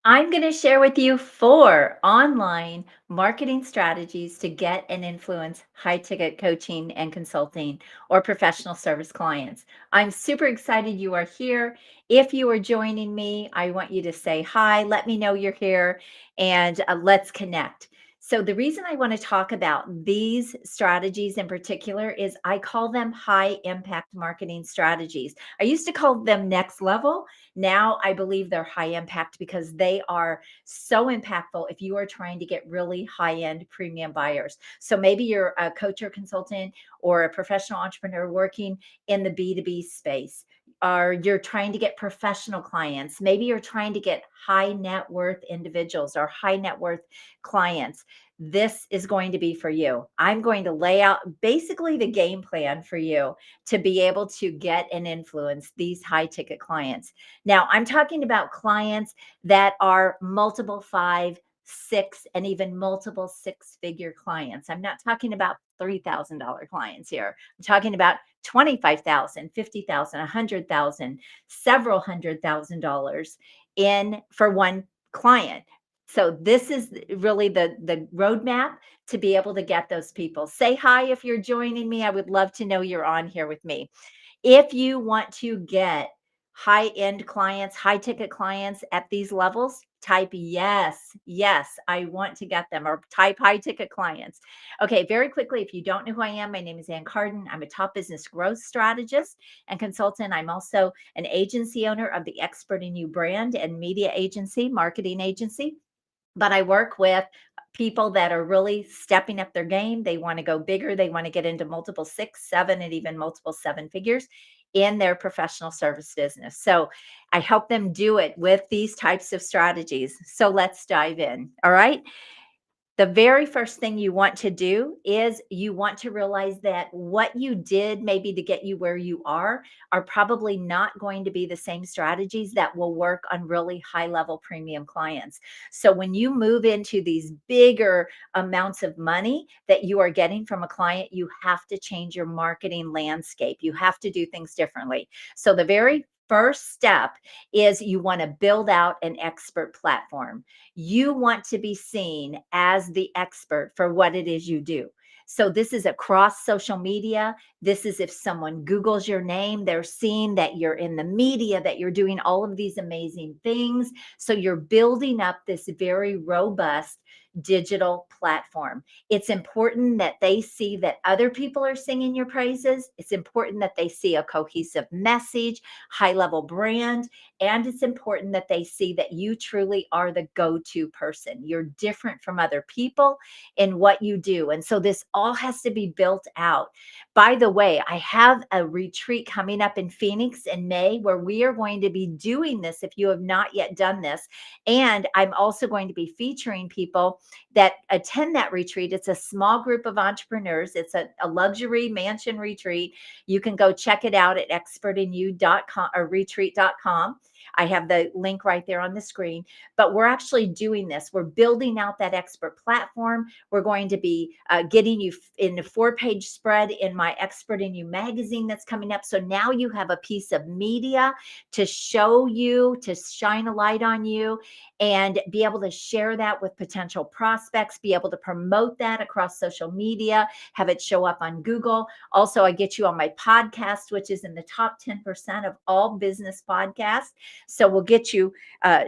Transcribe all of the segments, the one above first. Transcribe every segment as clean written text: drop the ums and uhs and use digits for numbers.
I'm going to share with you 4 online marketing strategies to get and influence high ticket coaching and consulting or professional service clients. I'm super excited you are here. If you are joining me, I want you to say hi, let me know you're here, and let's connect. So, the reason I want to talk about these strategies in particular is I call them high impact marketing strategies. I used to call them next level. Now I believe they're high impact because they are so impactful if you are trying to get really high end premium buyers. So maybe you're a coach or consultant or a professional entrepreneur working in the B2B space. Or you're trying to get professional clients. Maybe you're trying to get high net worth individuals or high net worth clients. This is going to be for you. I'm going to lay out basically the game plan for you to be able to get and influence these high ticket clients. Now, I'm talking about clients that are multiple five, six, and even multiple six-figure clients. I'm not talking about $3,000 clients here. I'm talking about 25,000, 50,000, 100,000, several $100,000 in for one client. So this is really the roadmap to be able to get those people. Say hi if you're joining me. I would love to know you're on here with me. If you want to get high-end clients, high-ticket clients at these levels, type yes, yes, I want to get them, or type high-ticket clients. Okay, very quickly, if you don't know who I am, my name is Ann Carden. I'm a top business growth strategist and consultant. I'm also an agency owner of the Expert in You brand and media agency, marketing agency. But I work with people that are really stepping up their game. They want to go bigger. They want to get into multiple six, seven, and even multiple seven figures in their professional service business. So I help them do it with these types of strategies. So let's dive in. All right. The very first thing you want to do is you want to realize that what you did maybe to get you where you are probably not going to be the same strategies that will work on really high level premium clients. So when you move into these bigger amounts of money that you are getting from a client, you have to change your marketing landscape. You have to do things differently. So the very first step is you want to build out an expert platform. You want to be seen as the expert for what it is you do. So this is across social media. This is if someone Googles your name, they're seeing that you're in the media, that you're doing all of these amazing things. So you're building up this very robust digital platform. It's important that they see that other people are singing your praises. It's important that they see a cohesive message, high level brand, and it's important that they see that you truly are the go to person. You're different from other people in what you do. And so this all has to be built out. By the way, I have a retreat coming up in Phoenix in May where we are going to be doing this if you have not yet done this. And I'm also going to be featuring people that attend that retreat. It's a small group of entrepreneurs, it's a luxury mansion retreat. You can go check it out at expertinyou.com or retreat.com. I have the link right there on the screen. But we're actually doing this. We're building out that expert platform. We're going to be getting you in a 4-page spread in my Expert in You magazine that's coming up. So now you have a piece of media to show you, to shine a light on you, and be able to share that with potential prospects, be able to promote that across social media, have it show up on Google. Also, I get you on my podcast, which is in the top 10% of all business podcasts. So we'll get you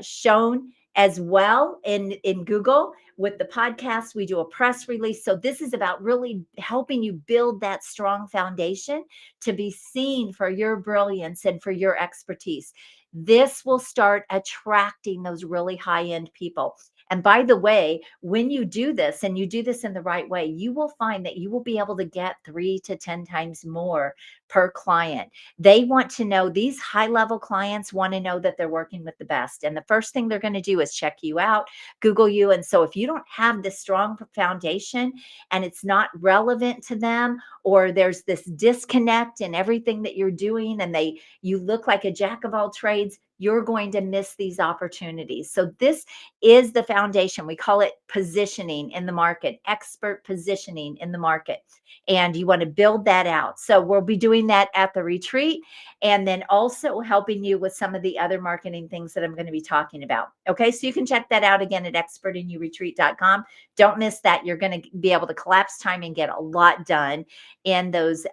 shown as well in Google with the podcast. We do a press release. So this is about really helping you build that strong foundation to be seen for your brilliance and for your expertise. This will start attracting those really high end people. And by the way, when you do this and you do this in the right way, you will find that you will be able to get 3 to 10 times more per client. They want to know, these high level clients want to know that they're working with the best. And the first thing they're going to do is check you out, Google you. And so if you don't have this strong foundation and it's not relevant to them, or there's this disconnect in everything that you're doing, and you look like a jack of all trades, you're going to miss these opportunities. So this is the foundation. We call it positioning in the market, expert positioning in the market. And you want to build that out. So we'll be doing that at the retreat, and then also helping you with some of the other marketing things that I'm going to be talking about. Okay, so you can check that out again at expertinyouretreat.com. Don't miss that. You're going to be able to collapse time and get a lot done in those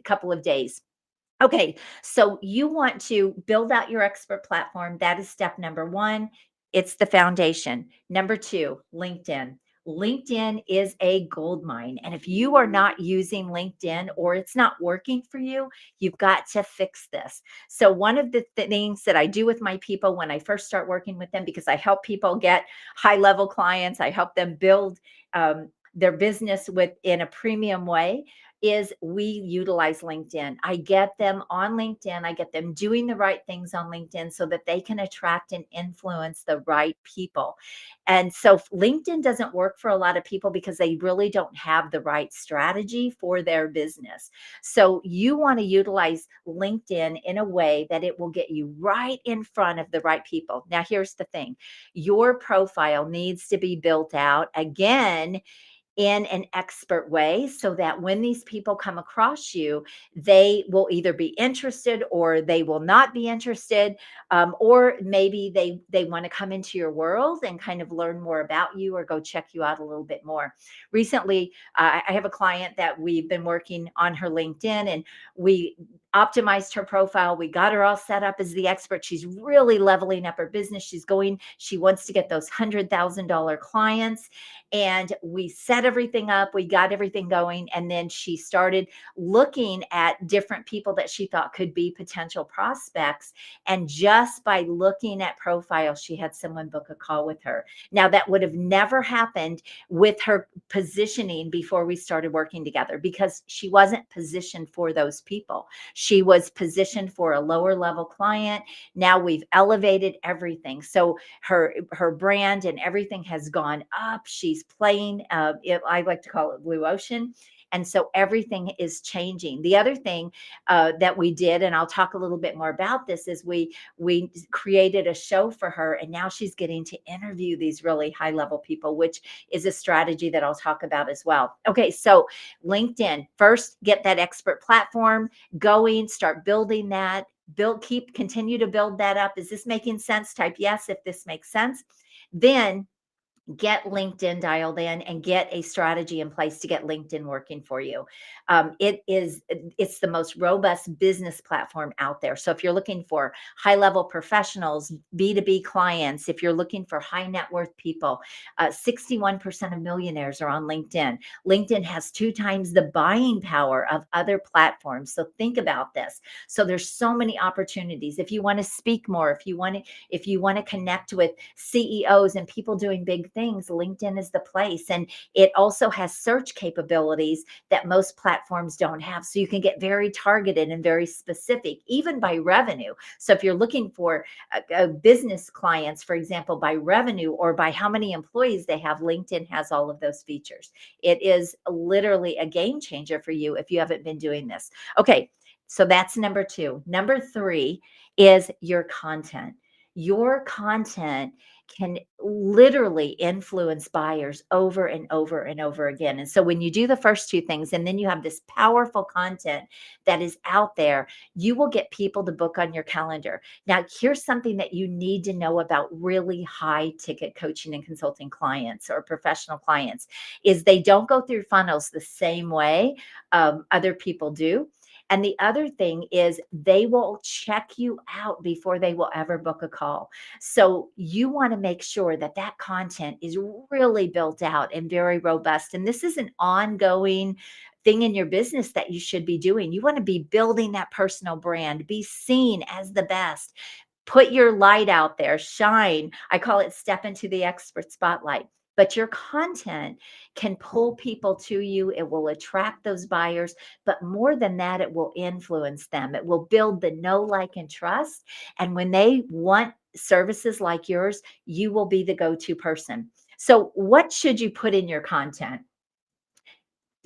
couple of days. Okay, so you want to build out your expert platform. That is step number one. It's the foundation. Number two, LinkedIn. LinkedIn is a gold mine. And if you are not using LinkedIn or it's not working for you, you've got to fix this. So, one of the things that I do with my people when I first start working with them, because I help people get high level clients, I help them build their business in a premium way, is we utilize LinkedIn. I get them on LinkedIn. I get them doing the right things on LinkedIn so that they can attract and influence the right people. And so LinkedIn doesn't work for a lot of people because they really don't have the right strategy for their business. So you want to utilize LinkedIn in a way that it will get you right in front of the right people. Now, here's the thing. Your profile needs to be built out again in an expert way so that when these people come across you, they will either be interested or they will not be interested, or maybe they want to come into your world and kind of learn more about you or go check you out a little bit more. Recently, I have a client that we've been working on her LinkedIn, and we optimized her profile. We got her all set up as the expert. She's really leveling up her business. She wants to get those $100,000 clients, and we set everything up. We got everything going. And then she started looking at different people that she thought could be potential prospects. And just by looking at profiles, she had someone book a call with her. Now, that would have never happened with her positioning before we started working together, because she wasn't positioned for those people. She was positioned for a lower level client. Now we've elevated everything. So her brand and everything has gone up. She's playing, I like to call it blue ocean. And so everything is changing. The other thing that we did, and I'll talk a little bit more about this, is we created a show for her, and now she's getting to interview these really high level people, which is a strategy that I'll talk about as well. Okay, so LinkedIn, first get that expert platform going, start building that, continue to build that up. Is this making sense? Type yes if this makes sense. Then get LinkedIn dialed in and get a strategy in place to get LinkedIn working for you. It's the most robust business platform out there. So if you're looking for high level professionals, B2B clients, if you're looking for high net worth people, 61% of millionaires are on LinkedIn. LinkedIn has 2 times the buying power of other platforms. So think about this. So there's so many opportunities. If you want to speak more, if you want to connect with CEOs and people doing big things, LinkedIn is the place. And it also has search capabilities that most platforms don't have. So you can get very targeted and very specific, even by revenue. So if you're looking for business clients, for example, by revenue or by how many employees they have, LinkedIn has all of those features. It is literally a game changer for you if you haven't been doing this. Okay, so that's number two. Number three is your content. Your content can literally influence buyers over and over and over again. And so when you do the first two things, and then you have this powerful content that is out there, you will get people to book on your calendar. Now, here's something that you need to know about really high ticket coaching and consulting clients or professional clients is they don't go through funnels the same way other people do. And the other thing is they will check you out before they will ever book a call. So you want to make sure that that content is really built out and very robust. And this is an ongoing thing in your business that you should be doing. You want to be building that personal brand, be seen as the best. Put your light out there, shine. I call it step into the expert spotlight. But your content can pull people to you. It will attract those buyers. But more than that, it will influence them. It will build the know, like, and trust. And when they want services like yours, you will be the go to person. So, what should you put in your content?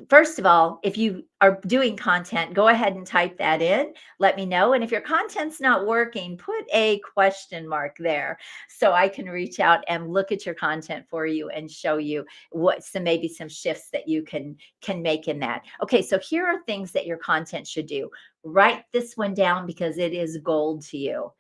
First of all, if you are doing content, go ahead and type that in. Let me know. And if your content's not working, put a question mark there so I can reach out and look at your content for you and show you what some maybe some shifts that you can make in that. Okay, so here are things that your content should do. Write this one down because it is gold to you.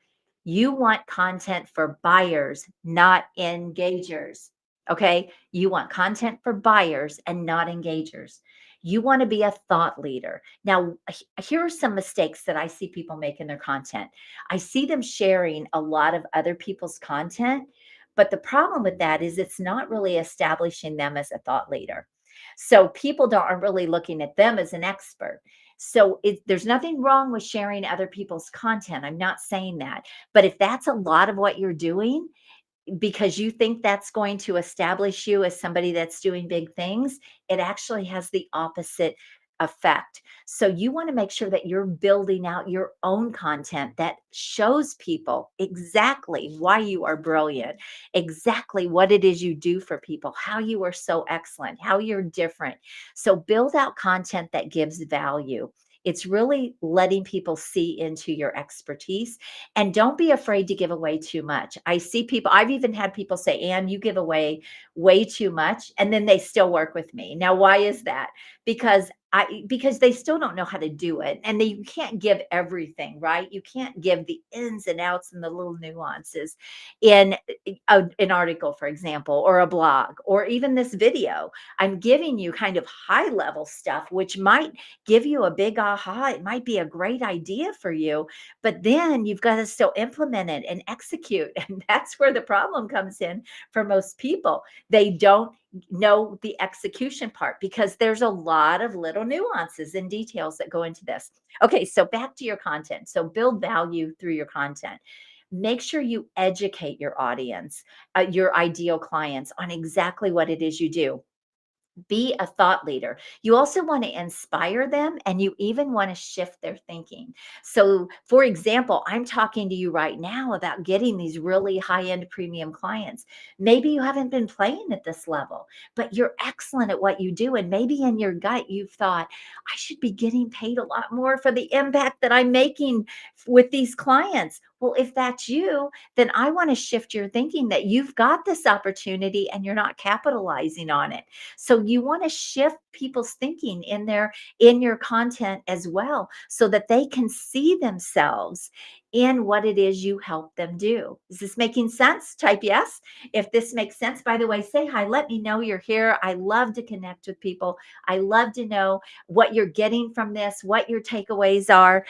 You want content for buyers, not engagers. Okay, you want content for buyers and not engagers. You want to be a thought leader. Now, here are some mistakes that I see people make in their content. I see them sharing a lot of other people's content, but the problem with that is it's not really establishing them as a thought leader. So people don't aren't really looking at them as an expert. So there's nothing wrong with sharing other people's content. I'm not saying that. But if that's a lot of what you're doing, because you think that's going to establish you as somebody that's doing big things, it actually has the opposite effect. So you want to make sure that you're building out your own content that shows people exactly why you are brilliant, exactly what it is you do for people, how you are so excellent, how you're different. So build out content that gives value. It's really letting people see into your expertise, and don't be afraid to give away too much. I see people, I've even had people say, Anne, you give away way too much. And then they still work with me. Now, why is that? Because they still don't know how to do it. And you can't give everything, right? You can't give the ins and outs and the little nuances in an article, for example, or a blog, or even this video. I'm giving you kind of high level stuff, which might give you a big aha. It might be a great idea for you, but then you've got to still implement it and execute. And that's where the problem comes in for most people. They don't know the execution part because there's a lot of little nuances and details that go into this. Okay, so back to your content. So build value through your content. Make sure you educate your audience, your ideal clients, on exactly what it is you do. Be a thought leader. You also want to inspire them, and you even want to shift their thinking. So, for example, I'm talking to you right now about getting these really high end premium clients. Maybe you haven't been playing at this level, but you're excellent at what you do. And maybe in your gut, you've thought, I should be getting paid a lot more for the impact that I'm making with these clients. Well, if that's you, then I want to shift your thinking that you've got this opportunity and you're not capitalizing on it. So you want to shift people's thinking in your content as well, so that they can see themselves in what it is you help them do. Is this making sense? Type yes if this makes sense. By the way, say hi. Let me know you're here. I love to connect with people. I love to know what you're getting from this, what your takeaways are.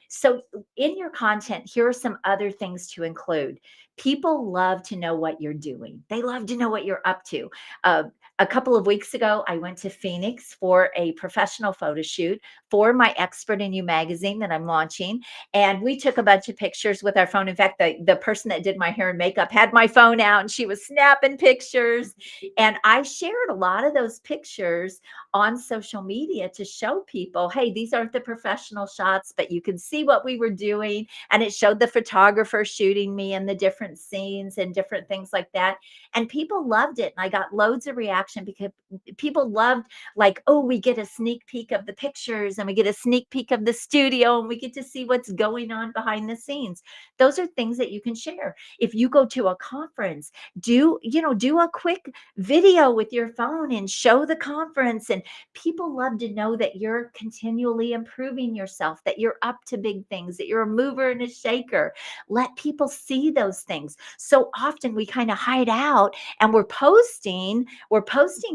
So, in your content, here are some other things to include. People love to know what you're doing. They love to know what you're up to. Uh, a couple of weeks ago, I went to Phoenix for a professional photo shoot for my Expert in You magazine that I'm launching. And we took a bunch of pictures with our phone. In fact, the person that did my hair and makeup had my phone out and she was snapping pictures. And I shared a lot of those pictures on social media to show people, hey, these aren't the professional shots, but you can see what we were doing. And it showed the photographer shooting me in the different scenes and different things like that. And people loved it. And I got loads of reaction because people loved, like, oh, we get a sneak peek of the pictures and we get a sneak peek of the studio and we get to see what's going on behind the scenes. Those are things that you can share. If you go to a conference, do a quick video with your phone and show the conference. And people love to know that you're continually improving yourself, that you're up to big things, that you're a mover and a shaker. Let people see those things. So often we kind of hide out and we're posting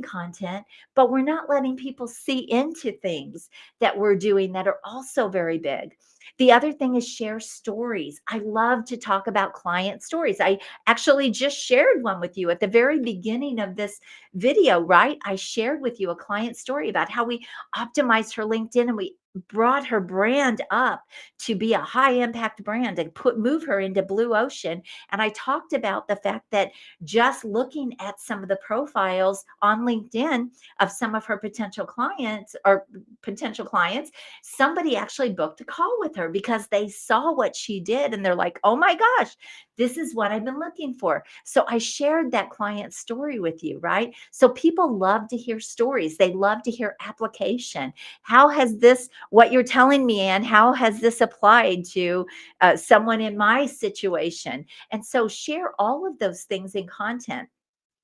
content, but we're not letting people see into things that we're doing that are also very big. The other thing is share stories. I love to talk about client stories. I actually just shared one with you at the very beginning of this video, right? I shared with you a client story about how we optimized her LinkedIn and we brought her brand up to be a high impact brand and move her into blue ocean. And I talked about the fact that just looking at some of the profiles on LinkedIn of some of her potential clients, somebody actually booked a call with her because they saw what she did and they're like, oh my gosh, this is what I've been looking for. So I shared that client story with you, right? So people love to hear stories. They love to hear application. How has this, what you're telling me, Anne, how has this applied to someone in my situation? And so share all of those things in content.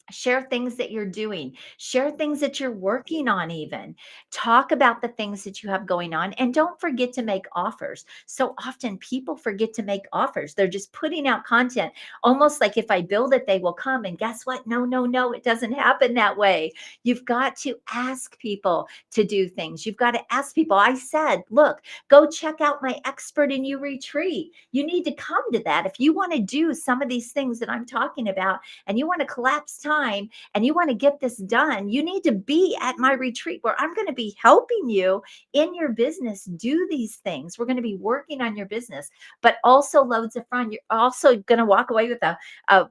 Share things that you're doing, share things that you're working on, even talk about the things that you have going on. And don't forget to make offers. So often people forget to make offers. They're just putting out content almost like if I build it, they will come. And guess what? No, no, no, it doesn't happen that way. You've got to ask people to do things. You've got to ask people. I said, look, go check out my Expert in You retreat. You need to come to that. If you want to do some of these things that I'm talking about, and you want to collapse time and you want to get this done, you need to be at my retreat where I'm going to be helping you in your business do these things. We're going to be working on your business, but also loads of fun. You're also going to walk away with a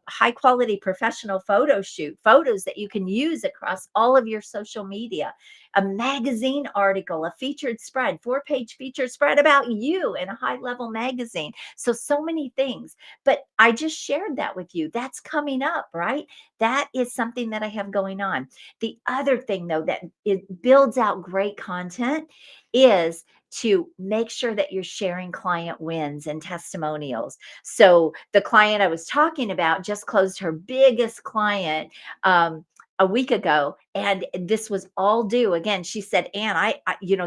high quality professional photo shoot, photos that you can use across all of your social media, a magazine article, a featured spread, 4-page featured spread about you in a high level magazine. So many things. But I just shared that with you. That's coming up, right? That is something that I have going on. The other thing, though, that it builds out great content is to make sure that you're sharing client wins and testimonials. So the client I was talking about just closed her biggest client a week ago, and this was all due. Again, she said, Anne,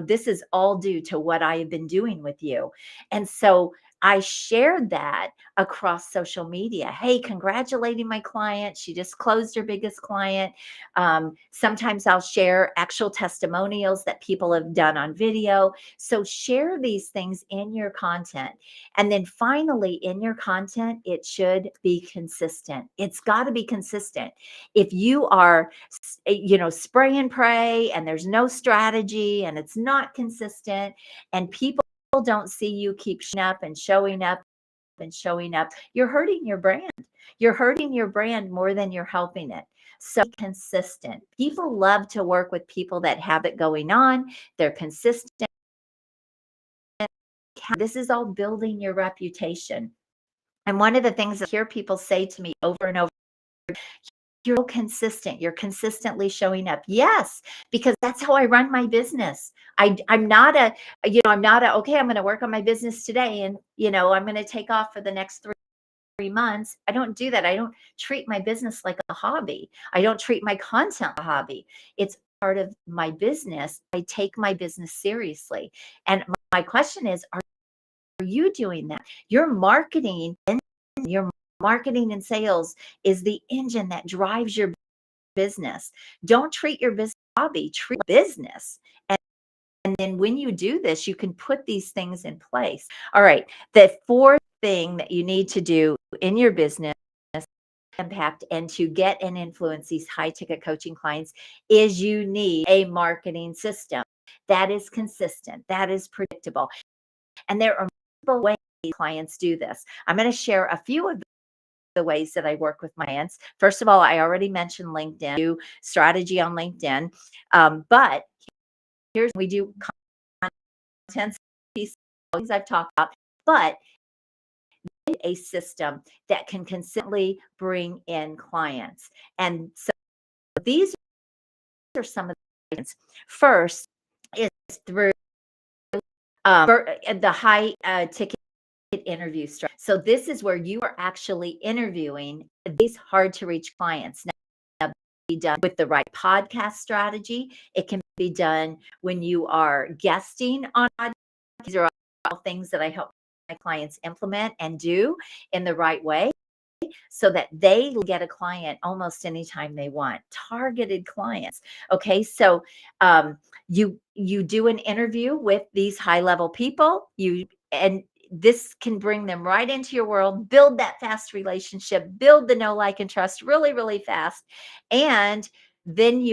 this is all due to what I have been doing with you. And so I shared that across social media. Hey, congratulating my client. She just closed her biggest client. Sometimes I'll share actual testimonials that people have done on video. So share these things in your content. And then finally, in your content, it should be consistent. It's got to be consistent. If you are, spray and pray and there's no strategy and it's not consistent and people don't see you keep showing up and showing up and showing up, you're hurting your brand. You're hurting your brand more than you're helping it. So be consistent. People love to work with people that have it going on. They're consistent. This is all building your reputation. And one of the things I hear people say to me over and over, you're so consistent. You're consistently showing up. Yes, because that's how I run my business. I'm not okay, I'm going to work on my business today and, I'm going to take off for the next 3 months. I don't do that. I don't treat my business like a hobby. I don't treat my content like a hobby. It's part of my business. I take my business seriously. And my question is, are you doing that? Your marketing and sales is the engine that drives your business. Don't treat your business hobby, treat business. And then when you do this, you can put these things in place. All right. The fourth thing that you need to do in your business impact and to get and influence these high ticket coaching clients is you need a marketing system that is consistent, that is predictable. And there are multiple ways clients do this. I'm going to share a few of the ways that I work with my clients. First of all, I already mentioned LinkedIn, do strategy on LinkedIn. But here's we do content pieces I've talked about, but a system that can consistently bring in clients. And so these are some of the things. First is through the high ticket interview strategy. So this is where you are actually interviewing these hard to reach clients. Now, be done with the right podcast strategy. It can be done when you are guesting on podcasts. These are all things that I help my clients implement and do in the right way so that they get a client almost anytime they want. Targeted clients. Okay, so you do an interview with these high level people. And this can bring them right into your world, build that fast relationship, build the know, like, and trust really, really fast. And then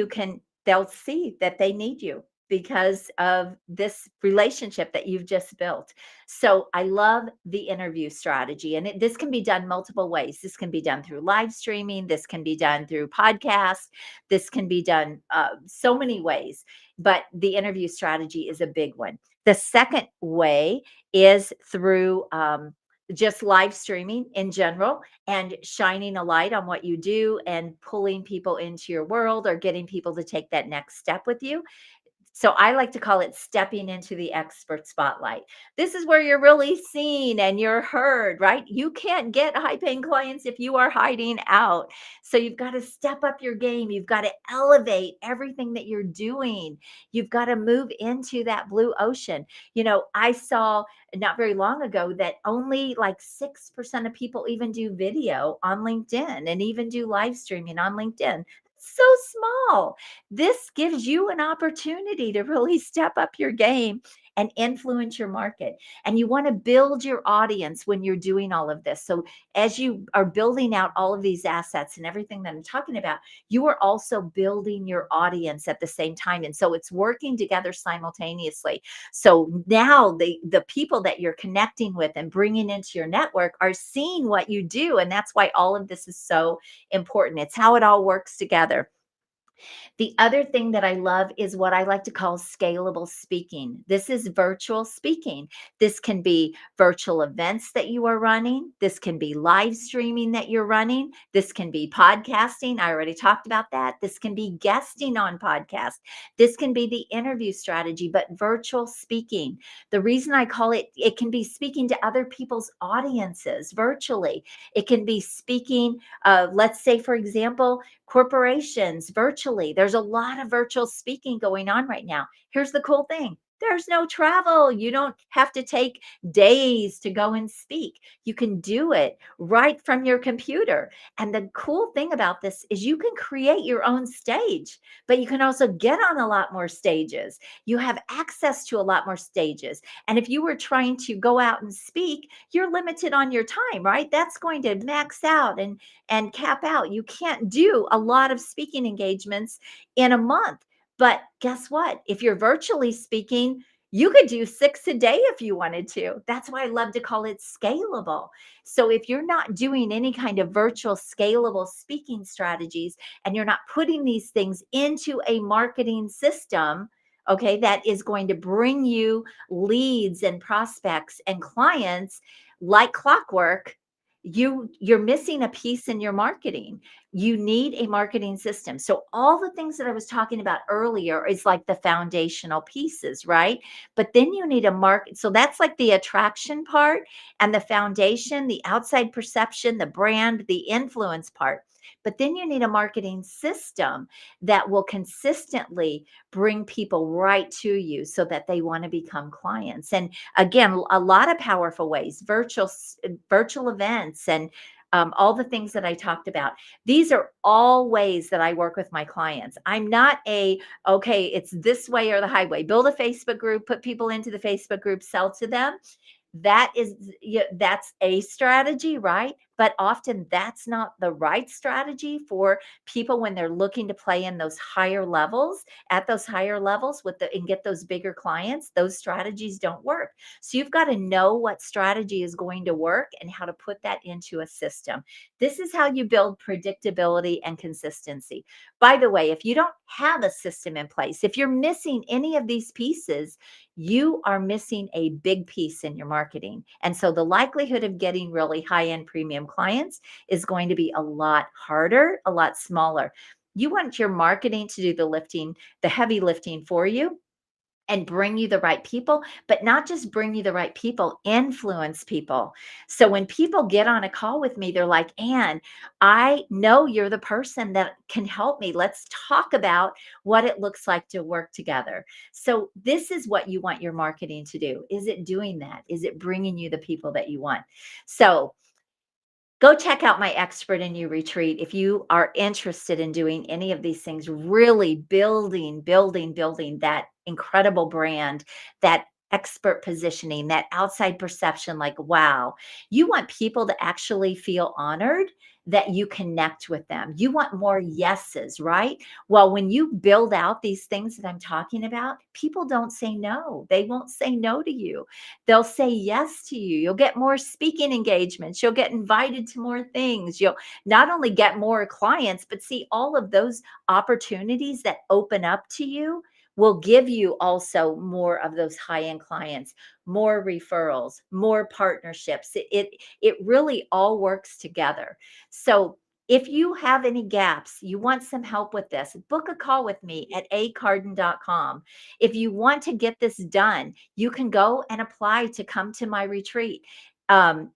they'll see that they need you. because of this relationship that you've just built. So I love the interview strategy, and this can be done multiple ways. This can be done through live streaming. This can be done through podcasts. This can be done so many ways, but the interview strategy is a big one. The second way is through just live streaming in general and shining a light on what you do and pulling people into your world or getting people to take that next step with you. So I like to call it stepping into the expert spotlight. This is where you're really seen and you're heard, right? You can't get high paying clients if you are hiding out. So you've got to step up your game. You've got to elevate everything that you're doing. You've got to move into that blue ocean. I saw not very long ago that only like 6% of people even do video on LinkedIn and even do live streaming on LinkedIn. So small. This gives you an opportunity to really step up your game and influence your market. And you want to build your audience when you're doing all of this. So, as you are building out all of these assets and everything that I'm talking about, you are also building your audience at the same time. And so it's working together simultaneously. So now the people that you're connecting with and bringing into your network are seeing what you do. And that's why all of this is so important. It's how it all works together. The other thing that I love is what I like to call scalable speaking. This is virtual speaking. This can be virtual events that you are running. This can be live streaming that you're running. This can be podcasting. I already talked about that. This can be guesting on podcasts. This can be the interview strategy, but virtual speaking. The reason I call it, it can be speaking to other people's audiences virtually. It can be speaking, let's say, for example, corporations virtually. There's a lot of virtual speaking going on right now. Here's the cool thing. There's no travel. You don't have to take days to go and speak. You can do it right from your computer. And the cool thing about this is you can create your own stage, but you can also get on a lot more stages. You have access to a lot more stages. And if you were trying to go out and speak, you're limited on your time, right? That's going to max out and cap out. You can't do a lot of speaking engagements in a month. But guess what? If you're virtually speaking, you could do 6 a day if you wanted to. That's why I love to call it scalable. So if you're not doing any kind of virtual scalable speaking strategies and you're not putting these things into a marketing system, okay, that is going to bring you leads and prospects and clients like clockwork, you're missing a piece in your marketing. You need a marketing system. So all the things that I was talking about earlier is like the foundational pieces, right? But then you need a market. So that's like the attraction part and the foundation, the outside perception, the brand, the influence part. But then you need a marketing system that will consistently bring people right to you so that they want to become clients. And again, a lot of powerful ways, virtual events and all the things that I talked about. These are all ways that I work with my clients. I'm not okay, it's this way or the highway. Build a Facebook group, put people into the Facebook group, sell to them. That is, yeah, that's a strategy, right? But often that's not the right strategy for people when they're looking to play in those higher levels, at those higher levels with the and get those bigger clients. Those strategies don't work. So you've got to know what strategy is going to work and how to put that into a system. This is how you build predictability and consistency. By the way, if you don't have a system in place, if you're missing any of these pieces, you are missing a big piece in your marketing. And so the likelihood of getting really high end premium clients is going to be a lot harder, a lot smaller. You want your marketing to do the lifting, the heavy lifting for you and bring you the right people, but not just bring you the right people, influence people. So when people get on a call with me, they're like, Ann, I know you're the person that can help me. Let's talk about what it looks like to work together. So this is what you want your marketing to do. Is it doing that? Is it bringing you the people that you want? So go check out my Expert in You retreat if you are interested in doing any of these things, really building that incredible brand, that expert positioning, that outside perception, like, wow. You want people to actually feel honored that you connect with them. You want more yeses, right? Well, when you build out these things that I'm talking about, people don't say no. They won't say no to you. They'll say yes to you. You'll get more speaking engagements. You'll get invited to more things. You'll not only get more clients, but see all of those opportunities that open up to you will give you also more of those high-end clients, more referrals, more partnerships. It really all works together. So if you have any gaps, you want some help with this, book a call with me at acarden.com. If you want to get this done, you can go and apply to come to my retreat. I'm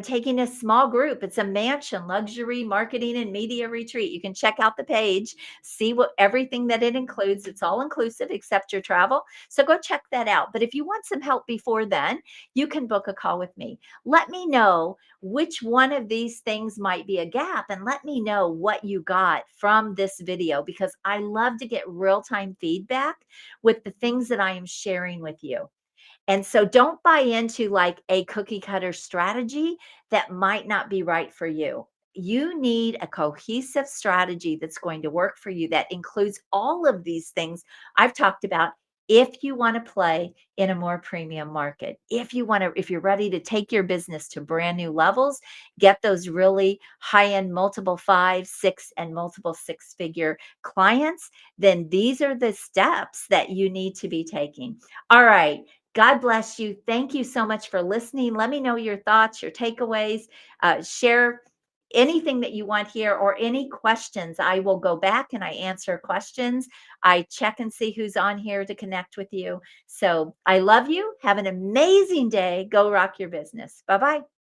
taking a small group. It's a mansion luxury marketing and media retreat. You can check out the page, see what everything that it includes. It's all inclusive except your travel. So go check that out. But if you want some help before then, you can book a call with me. Let me know which one of these things might be a gap, and let me know what you got from this video, because I love to get real-time feedback with the things that I am sharing with you. And so don't buy into like a cookie cutter strategy that might not be right for you. You need a cohesive strategy that's going to work for you that includes all of these things I've talked about. If you want to play in a more premium market, if you're ready to take your business to brand new levels, get those really high end multiple five, six, and multiple six figure clients, then these are the steps that you need to be taking. All right. God bless you. Thank you so much for listening. Let me know your thoughts, your takeaways. Share anything that you want here or any questions. I will go back and I answer questions. I check and see who's on here to connect with you. So I love you. Have an amazing day. Go rock your business. Bye bye.